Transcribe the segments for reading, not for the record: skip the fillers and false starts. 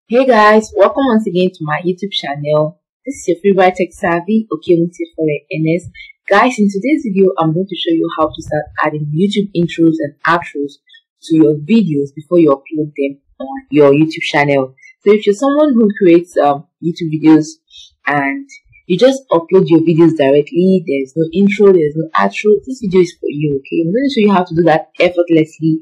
Hey guys, welcome once again to my YouTube channel. This is your favorite tech savvy, for NS. Guys, in today's video, I'm going to show you how to start adding YouTube intros and outros to your videos before you upload them on your YouTube channel. So if you're someone who creates YouTube videos and you just upload your videos directly, there's no intro, there's no outro, this video is for you, okay? I'm going to show you how to do that effortlessly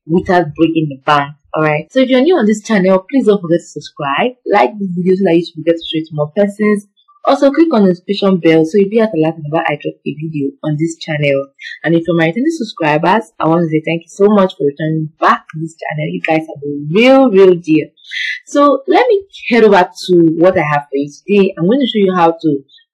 without breaking the bank. Alright, so if you're new on this channel, please don't forget to subscribe, like this video so that YouTube will get to show it to more persons. Also, click on the notification bell so you'll be at alert whenever I drop a video on this channel. And if you're my returning subscribers, I want to say thank you so much for returning back to this channel. You guys are the real deal. So let me head over to what I have for you today. I'm going to show you how to,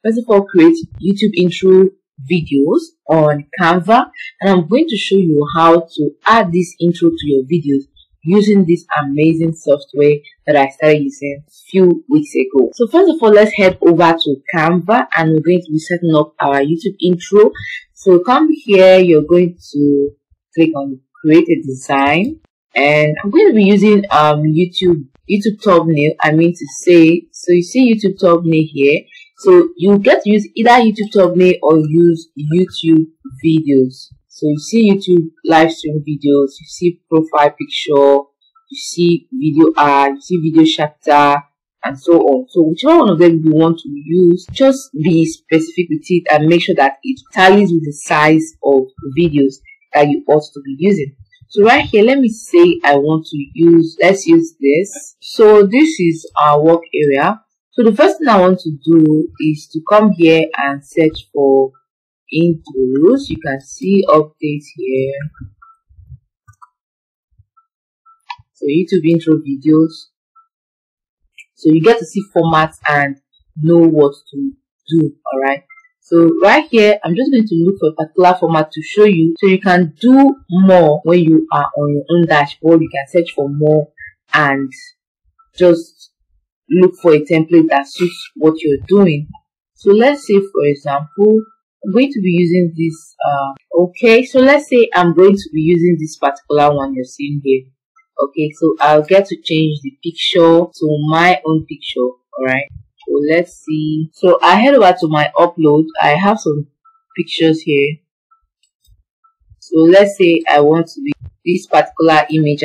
first of all, create YouTube intro videos on Canva, and I'm going to show you how to add this intro to your videos using this amazing software that I started using a few weeks ago. So first of all, let's head over to Canva and we're going to be setting up our YouTube intro. So come here, you're going to click on create a design, and I'm going to be using YouTube thumbnail, so you see YouTube thumbnail here. So you get to use either YouTube thumbnail or use YouTube videos. So you see YouTube live stream videos, you see profile picture, you see video ad, you see video chapter, and so on. So whichever one of them you want to use, just be specific with it and make sure that it tallies with the size of videos that you ought to be using. So right here, let me say I want to use, let's use this. So this is our work area. So the first thing I want to do is to come here and search for intros. You can see updates here. So YouTube intro videos. So you get to see formats and know what to do. Alright. So right here, I'm just going to look for a particular format to show you, so you can do more when you are on your own dashboard. You can search for more and just look for a template that suits what you're doing. So let's say, for example, I'm going to be using this. Okay, so let's say I'm going to be using this particular one you're seeing here. Okay, so I'll get to change the picture to my own picture. Alright, so let's see. So I head over to my upload. I have some pictures here. So let's say I want to be this particular image,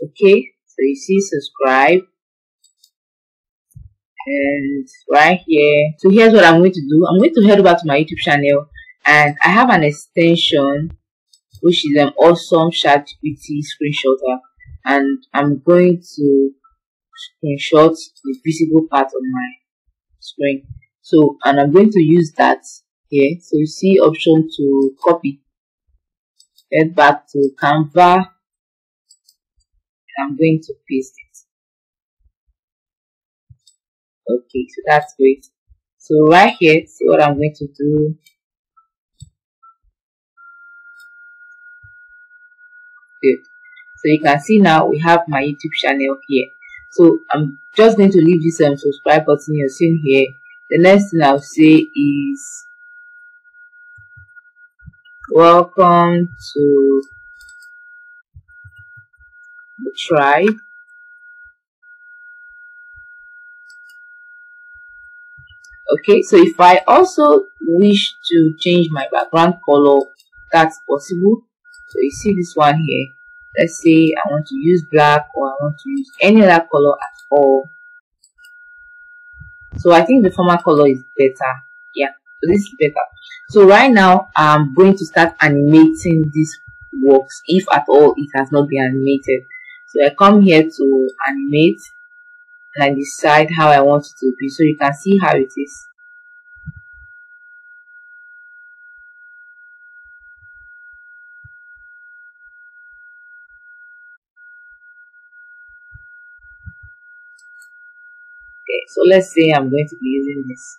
Okay, so you see subscribe, and right here, so here's what I'm going to do. I'm going to head over to my YouTube channel, and I have an extension which is an awesome ChatGPT screenshotter, and I'm going to screenshot the visible part of my screen. So, and I'm going to use that here. So you see option to copy. Head back to Canva. I'm going to paste it. Okay, so that's great. So right here, see what I'm going to do. Good. So you can see now we have my YouTube channel here. So I'm just going to leave this subscribe button you're seeing here. The next thing I'll say is welcome to the tribe. Okay, so if I also wish to change my background color, that's possible. So you see this one here. Let's say I want to use black, or I want to use any other color at all. So I think the former color is better. Yeah, so this is better. So right now I'm going to start animating these works, if at all it has not been animated. So I come here to animate, and I decide how I want it to be, so you can see how it is. Okay, so let's say I'm going to be using this.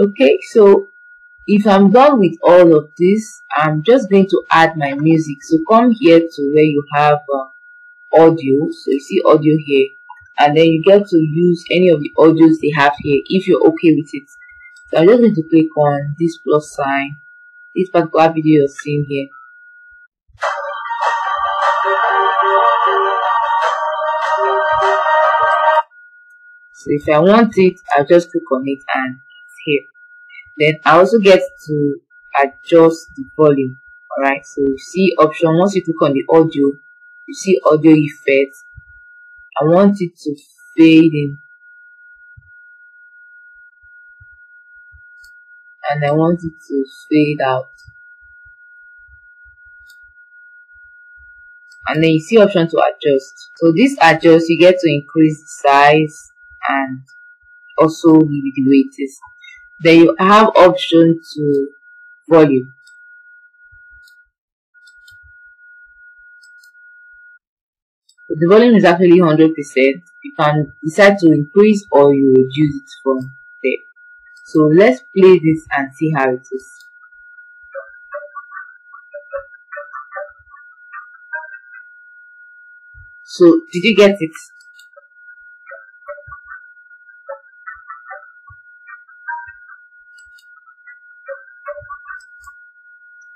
Okay, so if I'm done with all of this, I'm just going to add my music. So come here to where you have audio. So you see audio here, and then you get to use any of the audios they have here if you're okay with it. So I'm just going to click on this plus sign, this particular video you're seeing here. So if I want it, I'll just click on it and it's here. Then I also get to adjust the volume. Alright, so you see option, once you click on the audio, you see audio effects. I want it to fade in, and I want it to fade out. And then you see option to adjust. So this adjust, you get to increase the size and also leave it the way it is. Then you have option to volume. So the volume is actually 100%. You can decide to increase or you reduce it from there. So let's play this and see how it is. So did you get it?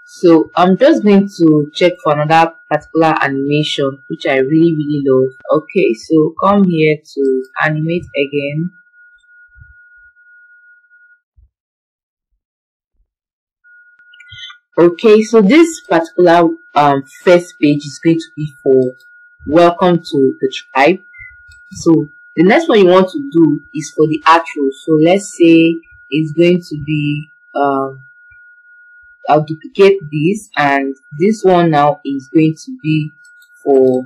So I'm just going to check for another particular animation which I really love. Okay, so come here to animate again. Okay, so this particular first page is going to be for welcome to the tribe. So the next one you want to do is for the outro. So let's say it's going to be I'll duplicate this, and this one now is going to be for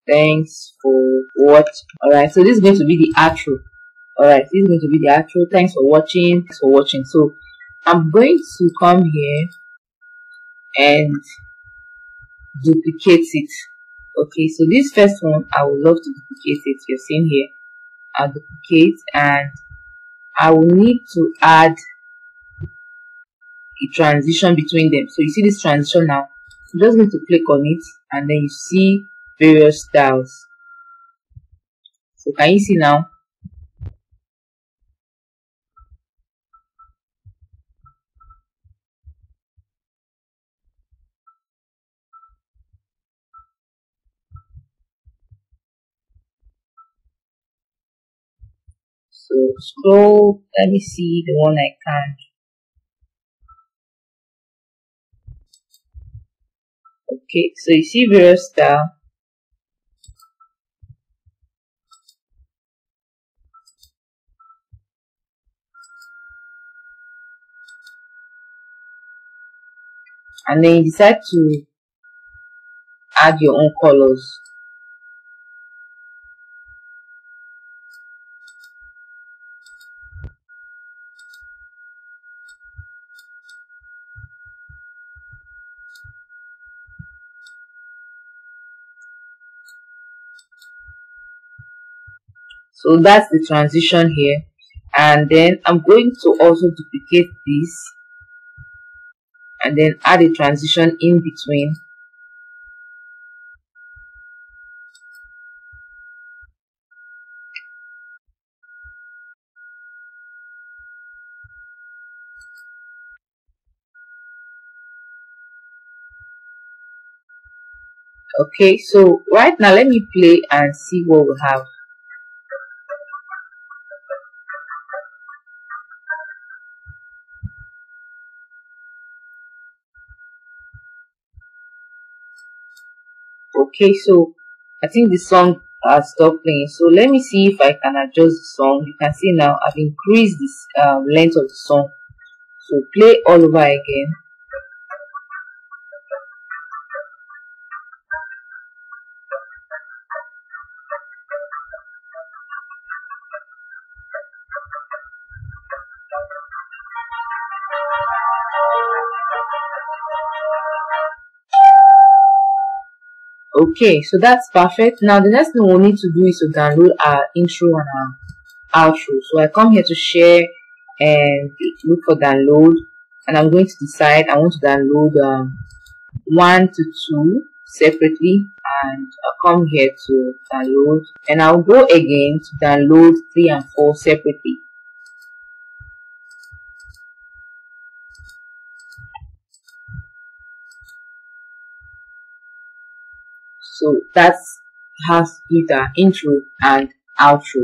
thanks for watching. Alright, so this is going to be the outro. Alright, this is going to be the outro. Thanks for watching. Thanks for watching. So I'm going to come here and duplicate it. Okay, so this first one I would love to duplicate it. You're seeing here, I'll duplicate, and I will need to add a transition between them. So you see this transition now. I'm just going to click on it, and then you see various styles. So can you see now? So scroll, let me see the one I can. Okay, so you see various style. And then you decide to add your own colors. So that's the transition here. And then I'm going to also duplicate this and then add a transition in between. Okay, so right now let me play and see what we have. Okay, so I think the song has stopped playing. So let me see if I can adjust the song. You can see now I've increased this length of the song. So play all over again. Okay, so that's perfect. Now the next thing we'll need to do is to download our intro and our outro. So I come here to share and look for download, and I'm going to decide I want to download 1 to 2 separately, and I'll come here to download, and I'll go again to download 3 and 4 separately. So that's has to do the intro and outro.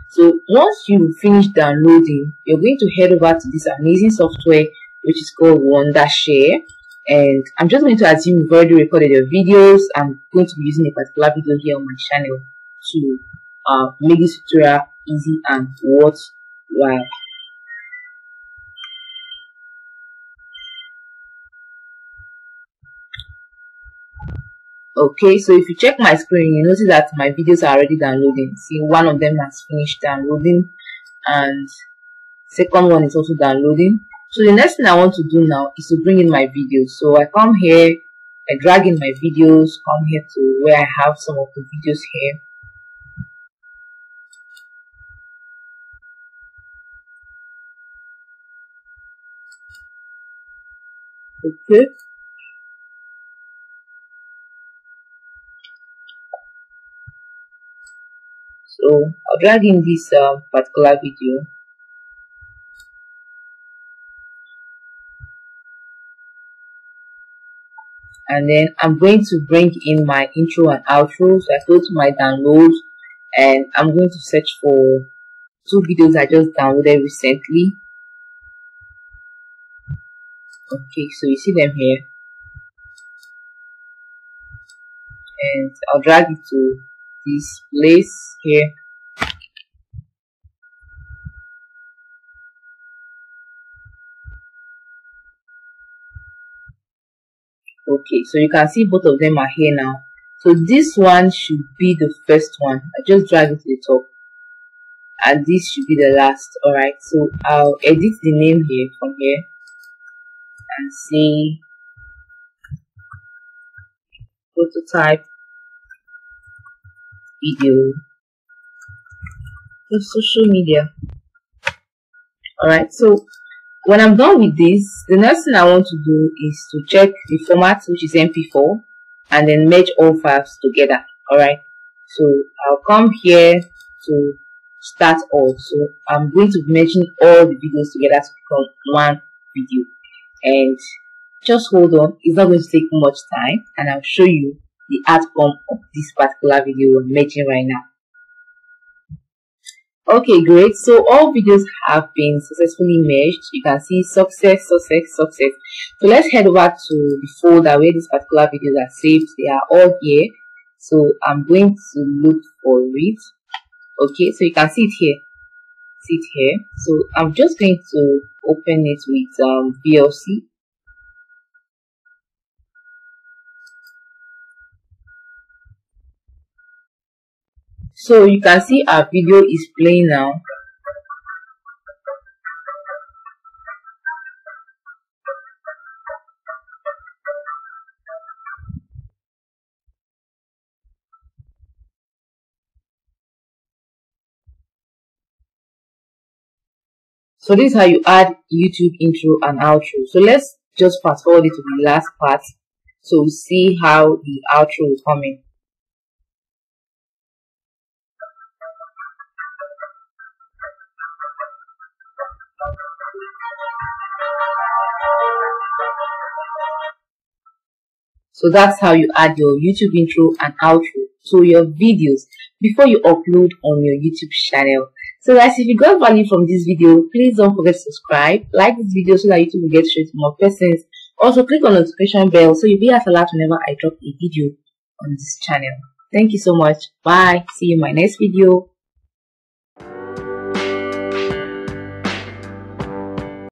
So once you finish downloading, you're going to head over to this amazing software which is called WONDERSHARE, and I'm just going to assume you've already recorded your videos. I'm going to be using a particular video here on my channel to make this tutorial easy and worthwhile. Okay, so if you check my screen, you notice that my videos are already downloading. See, one of them has finished downloading, and second one is also downloading. So the next thing I want to do now is to bring in my videos. So I come here, I drag in my videos, come here to where I have some of the videos here. Okay. So I'll drag in this particular video, and then I'm going to bring in my intro and outro. So I go to my downloads, and I'm going to search for 2 videos I just downloaded recently. Okay, so you see them here, and I'll drag it to this place here. Okay, so you can see both of them are here now. So this one should be the first one. I just drag it to the top, and this should be the last. Alright, so I'll edit the name here from here and say prototype video for social media. Alright, so when I'm done with this, the next thing I want to do is to check the format, which is MP4, and then merge all files together. Alright, so I'll come here to start all. So I'm going to be merging all the videos together to become one video, and just hold on, it's not going to take much time, and I'll show you the outcome of this particular video we're making right now. Okay, great. So all videos have been successfully merged. You can see success. So let's head over to the folder where these particular videos are saved. They are all here. So I'm going to look for it. Okay, so you can see it here. So I'm just going to open it with VLC. So you can see our video is playing now. So this is how you add YouTube intro and outro. So let's just fast forward it to the last part, so we see how the outro will come in. So that's how you add your YouTube intro and outro to your videos before you upload on your YouTube channel. So guys, if you got value from this video, please don't forget to subscribe, like this video so that YouTube will get straight to more persons. Also click on the notification bell so you'll be alert whenever I drop a video on this channel. Thank you so much. Bye. See you in my next video.